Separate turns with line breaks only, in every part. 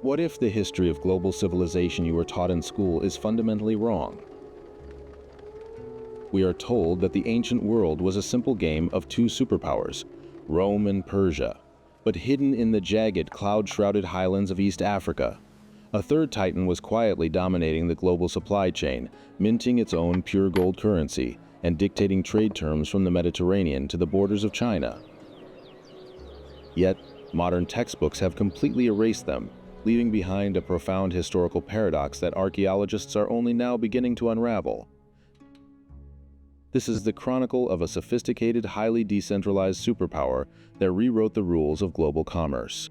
What if the history of global civilization you were taught in school is fundamentally wrong? We are told that the ancient world was a simple game of two superpowers, Rome and Persia, but hidden in the jagged, cloud-shrouded highlands of East Africa. A third titan was quietly dominating the global supply chain, minting its own pure gold currency and dictating trade terms from the Mediterranean to the borders of China. Yet, modern textbooks have completely erased them, leaving behind a profound historical paradox that archaeologists are only now beginning to unravel. This is the chronicle of a sophisticated, highly decentralized superpower that rewrote the rules of global commerce.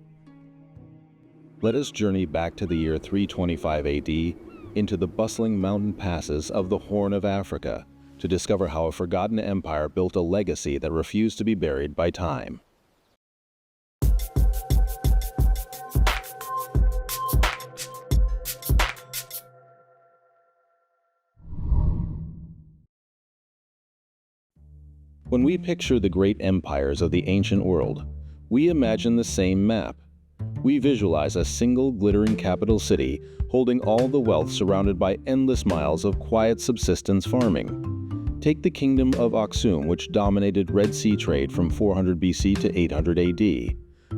Let us journey back to the year 325 AD into the bustling mountain passes of the Horn of Africa to discover how a forgotten empire built a legacy that refused to be buried by time. When we picture the great empires of the ancient world, we imagine the same map. We visualize a single glittering capital city holding all the wealth surrounded by endless miles of quiet subsistence farming. Take the Kingdom of Aksum, which dominated Red Sea trade from 400 BC to 800 AD.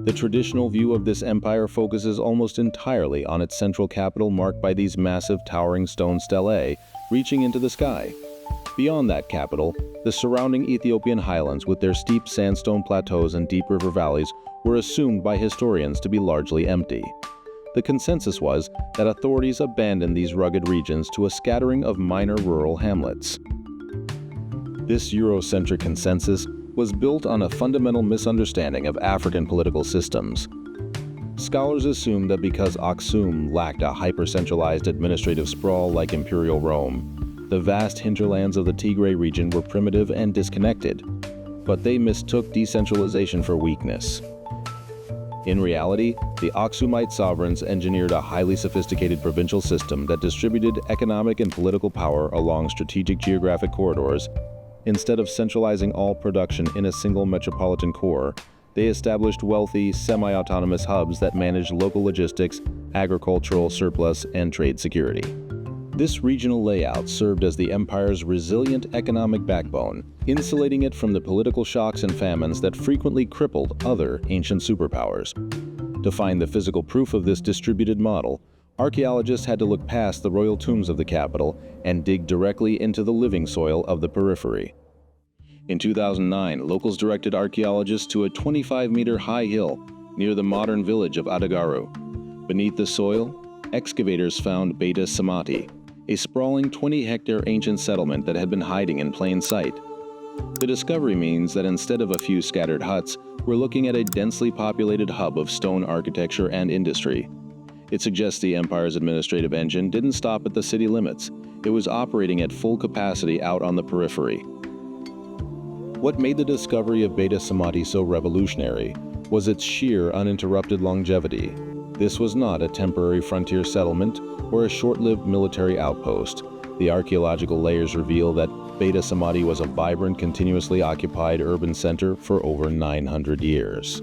The traditional view of this empire focuses almost entirely on its central capital, marked by these massive towering stone stelae reaching into the sky. Beyond that capital, the surrounding Ethiopian highlands with their steep sandstone plateaus and deep river valleys were assumed by historians to be largely empty. The consensus was that authorities abandoned these rugged regions to a scattering of minor rural hamlets. This Eurocentric consensus was built on a fundamental misunderstanding of African political systems. Scholars assumed that because Axum lacked a hyper-centralized administrative sprawl like Imperial Rome, the vast hinterlands of the Tigray region were primitive and disconnected, but they mistook decentralization for weakness. In reality, the Aksumite sovereigns engineered a highly sophisticated provincial system that distributed economic and political power along strategic geographic corridors. Instead of centralizing all production in a single metropolitan core, they established wealthy, semi-autonomous hubs that managed local logistics, agricultural surplus, and trade security. This regional layout served as the empire's resilient economic backbone, insulating it from the political shocks and famines that frequently crippled other ancient superpowers. To find the physical proof of this distributed model, archaeologists had to look past the royal tombs of the capital and dig directly into the living soil of the periphery. In 2009, locals directed archaeologists to a 25-meter high hill near the modern village of Adagaru. Beneath the soil, excavators found Beta Samati, a sprawling 20-hectare ancient settlement that had been hiding in plain sight. The discovery means that instead of a few scattered huts, we're looking at a densely populated hub of stone architecture and industry. It suggests the empire's administrative engine didn't stop at the city limits. It was operating at full capacity out on the periphery. What made the discovery of Beta Samati so revolutionary was its sheer uninterrupted longevity. This was not a temporary frontier settlement or a short-lived military outpost. The archaeological layers reveal that Beta Samati was a vibrant, continuously occupied urban center for over 900 years.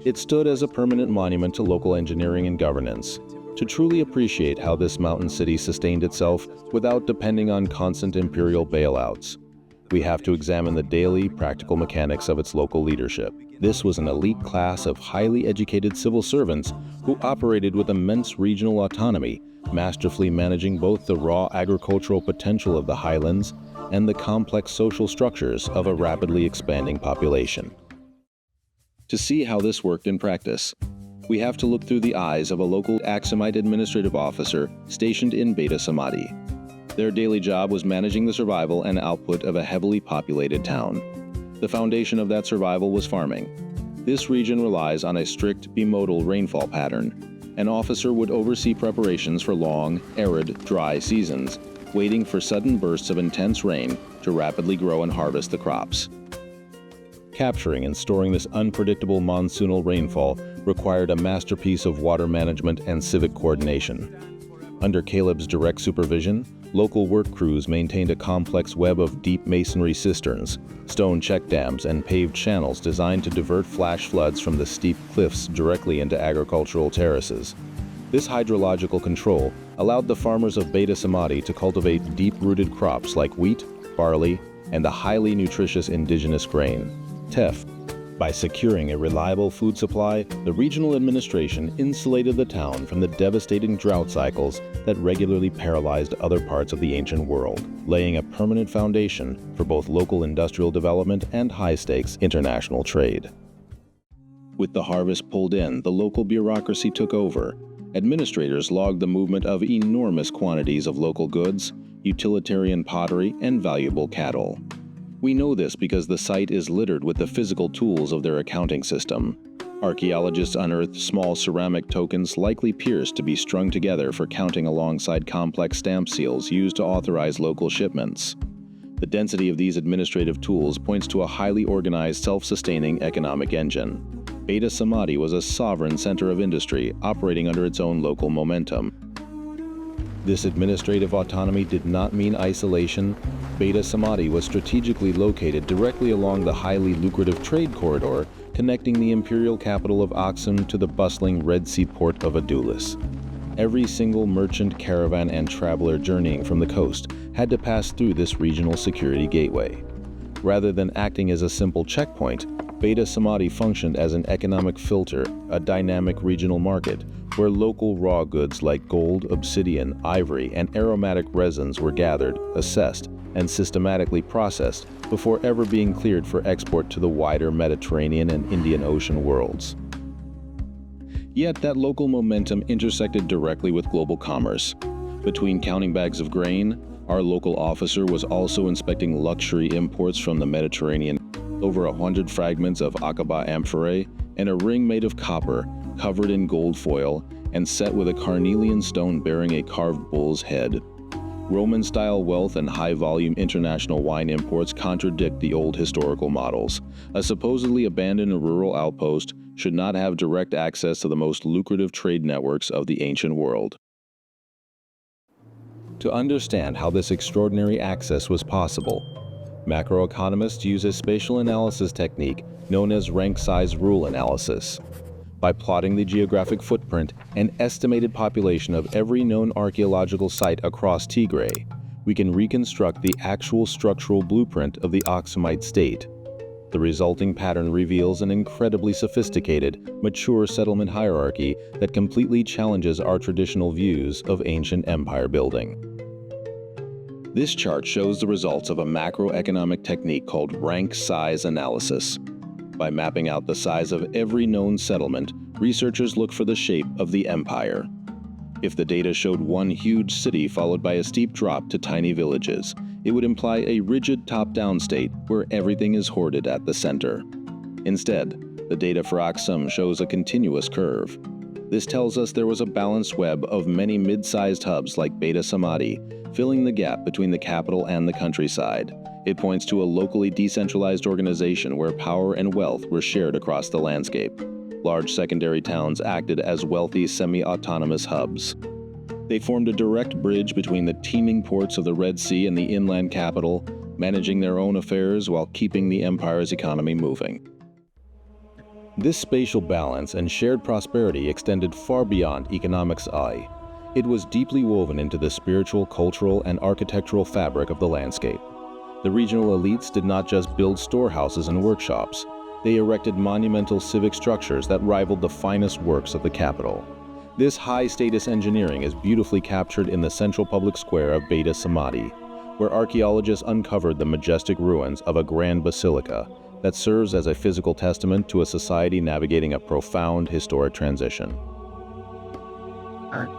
It stood as a permanent monument to local engineering and governance. To truly appreciate how this mountain city sustained itself without depending on constant imperial bailouts, we have to examine the daily, practical mechanics of its local leadership. This was an elite class of highly educated civil servants who operated with immense regional autonomy, masterfully managing both the raw agricultural potential of the highlands and the complex social structures of a rapidly expanding population. To see how this worked in practice, we have to look through the eyes of a local Axumite administrative officer stationed in Beta Samati. Their daily job was managing the survival and output of a heavily populated town. The foundation of that survival was farming. This region relies on a strict bimodal rainfall pattern. An officer would oversee preparations for long, arid, dry seasons, waiting for sudden bursts of intense rain to rapidly grow and harvest the crops. Capturing and storing this unpredictable monsoonal rainfall required a masterpiece of water management and civic coordination. Under Caleb's direct supervision, local work crews maintained a complex web of deep masonry cisterns, stone check dams, and paved channels designed to divert flash floods from the steep cliffs directly into agricultural terraces. This hydrological control allowed the farmers of Beta Samati to cultivate deep-rooted crops like wheat, barley, and the highly nutritious indigenous grain, teff. By securing a reliable food supply, the regional administration insulated the town from the devastating drought cycles that regularly paralyzed other parts of the ancient world, laying a permanent foundation for both local industrial development and high-stakes international trade. With the harvest pulled in, the local bureaucracy took over. Administrators logged the movement of enormous quantities of local goods, utilitarian pottery, and valuable cattle. We know this because the site is littered with the physical tools of their accounting system. Archaeologists unearthed small ceramic tokens likely pierced to be strung together for counting alongside complex stamp seals used to authorize local shipments. The density of these administrative tools points to a highly organized, self-sustaining economic engine. Beta Samati was a sovereign center of industry operating under its own local momentum. This administrative autonomy did not mean isolation. Beta Samati was strategically located directly along the highly lucrative trade corridor connecting the imperial capital of Axum to the bustling Red Sea port of Adulis. Every single merchant, caravan, and traveler journeying from the coast had to pass through this regional security gateway. Rather than acting as a simple checkpoint, Beta Samati functioned as an economic filter, a dynamic regional market, where local raw goods like gold, obsidian, ivory, and aromatic resins were gathered, assessed, and systematically processed before ever being cleared for export to the wider Mediterranean and Indian Ocean worlds. Yet that local momentum intersected directly with global commerce. Between counting bags of grain, our local officer was also inspecting luxury imports from the Mediterranean, over 100 fragments of Aqaba amphorae, and a ring made of copper, covered in gold foil, and set with a carnelian stone bearing a carved bull's head. Roman-style wealth and high-volume international wine imports contradict the old historical models. A supposedly abandoned rural outpost should not have direct access to the most lucrative trade networks of the ancient world. To understand how this extraordinary access was possible, macroeconomists use a spatial analysis technique known as rank-size rule analysis. By plotting the geographic footprint and estimated population of every known archaeological site across Tigray, we can reconstruct the actual structural blueprint of the Aksumite state. The resulting pattern reveals an incredibly sophisticated, mature settlement hierarchy that completely challenges our traditional views of ancient empire building. This chart shows the results of a macroeconomic technique called rank-size analysis. By mapping out the size of every known settlement, researchers look for the shape of the empire. If the data showed one huge city followed by a steep drop to tiny villages, it would imply a rigid top-down state where everything is hoarded at the center. Instead, the data for Axum shows a continuous curve. This tells us there was a balanced web of many mid-sized hubs like Beta Samati, filling the gap between the capital and the countryside. It points to a locally decentralized organization where power and wealth were shared across the landscape. Large secondary towns acted as wealthy semi-autonomous hubs. They formed a direct bridge between the teeming ports of the Red Sea and the inland capital, managing their own affairs while keeping the empire's economy moving. This spatial balance and shared prosperity extended far beyond economics' eye. It was deeply woven into the spiritual, cultural, and architectural fabric of the landscape. The regional elites did not just build storehouses and workshops. They erected monumental civic structures that rivaled the finest works of the capital. This high-status engineering is beautifully captured in the central public square of Beta Samati, where archaeologists uncovered the majestic ruins of a grand basilica that serves as a physical testament to a society navigating a profound historic transition.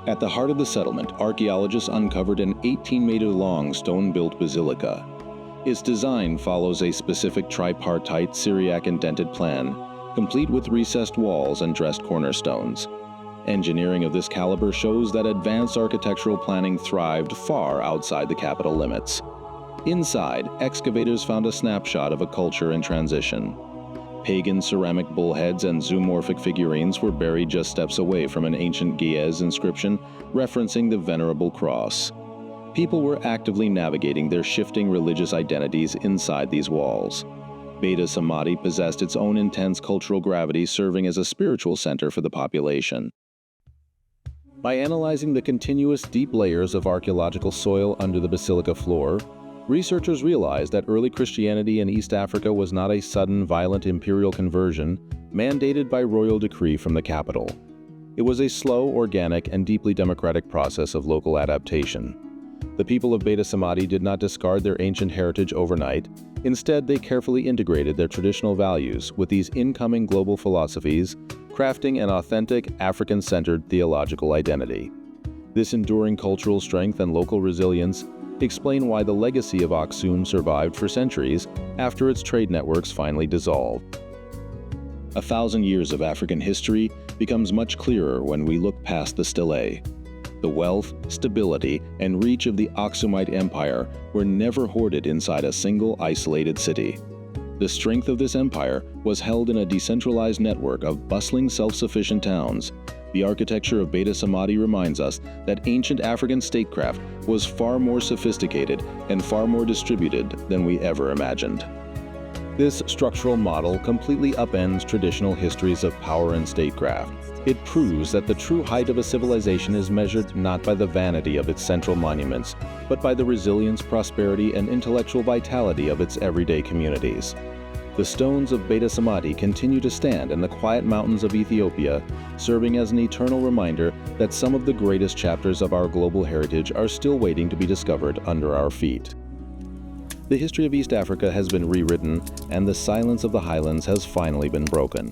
At the heart of the settlement, archaeologists uncovered an 18-meter-long stone-built basilica. Its design follows a specific tripartite Syriac indented plan, complete with recessed walls and dressed cornerstones. Engineering of this caliber shows that advanced architectural planning thrived far outside the capital limits. Inside, excavators found a snapshot of a culture in transition. Pagan ceramic bullheads and zoomorphic figurines were buried just steps away from an ancient Ge'ez inscription referencing the venerable cross. People were actively navigating their shifting religious identities inside these walls. Beta Samati possessed its own intense cultural gravity, serving as a spiritual center for the population. By analyzing the continuous deep layers of archaeological soil under the basilica floor, researchers realized that early Christianity in East Africa was not a sudden, violent imperial conversion mandated by royal decree from the capital. It was a slow, organic, and deeply democratic process of local adaptation. The people of Beta Samati did not discard their ancient heritage overnight. Instead, they carefully integrated their traditional values with these incoming global philosophies, crafting an authentic, African-centered theological identity. This enduring cultural strength and local resilience explain why the legacy of Axum survived for centuries after its trade networks finally dissolved. 1,000 years of African history becomes much clearer when we look past the stelae. The wealth, stability, and reach of the Aksumite Empire were never hoarded inside a single isolated city. The strength of this empire was held in a decentralized network of bustling self-sufficient towns. The architecture of Beta Samati reminds us that ancient African statecraft was far more sophisticated and far more distributed than we ever imagined. This structural model completely upends traditional histories of power and statecraft. It proves that the true height of a civilization is measured not by the vanity of its central monuments, but by the resilience, prosperity, and intellectual vitality of its everyday communities. The stones of Beta Samati continue to stand in the quiet mountains of Ethiopia, serving as an eternal reminder that some of the greatest chapters of our global heritage are still waiting to be discovered under our feet. The history of East Africa has been rewritten, and the silence of the Highlands has finally been broken.